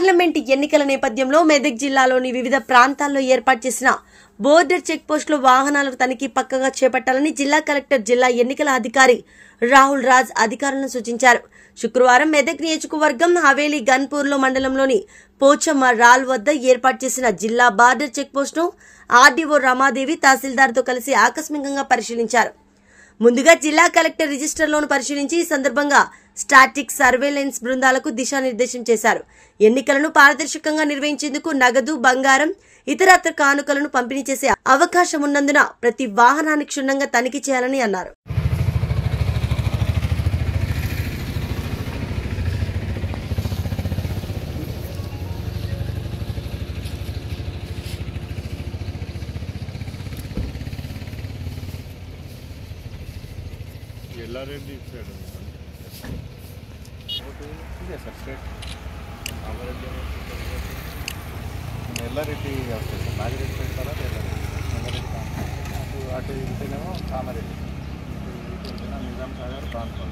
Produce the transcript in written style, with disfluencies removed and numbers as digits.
Parliament ఎన్నికల నేపథ్యంలో మెదక్ జిల్లాలోని వివిధ ప్రాంతాల్లో ఏర్పాటు చేసిన బోర్డర్ చెక్ పోస్టులో వాహనాల తనిఖీ పక్కగా చేపట్టాలని జిల్లా కలెక్టర్, జిల్లా ఎన్నికల అధికారి రాహుల్ రాజ్ అధికారులను సూచించారు. శుక్రవారం మెదక్ నియోజకవర్గం హవేలీ గన్పూర్లో మండలంలోని పోచమ్మ రాల్ వద్ద ఏర్పాటు చేసిన జిల్లా బార్డర్ చెక్ పోస్టును ఆర్డీఓ రమాదేవి తహసీల్దార్తో కలిసి ఆకస్మికంగా పరిశీలించారు. ముందుగా జిల్లా కలెక్టర్ రిజిస్టర్లను పరిశీలించి ఈ సందర్భంగా స్టాటిక్ సర్వేలెన్స్ బృందాలకు దిశానిర్దేశం చేశారు. ఎన్నికలను పారదర్శకంగా నిర్వహించేందుకు నగదు, బంగారం, ఇతరత్ర కానుకలను పంపిణీ చేసే అవకాశం ఉన్నందున ప్రతి వాహనాన్ని క్షుణ్ణంగా తనిఖీ చేయాలని అన్నారు. ఎల్లారెడ్డి ఇచ్చాడు ఇదే సార్ స్టేట్ ఎల్లారెడ్డి వస్తుంది సార్. నాగిరెడ్డి పెడతారా ఎల్లారెడ్డి అటు ఇంటేనేమో కామారెడ్డి, ఇటు ఇంటేనే నిజాం సాగర్, ప్రాంతం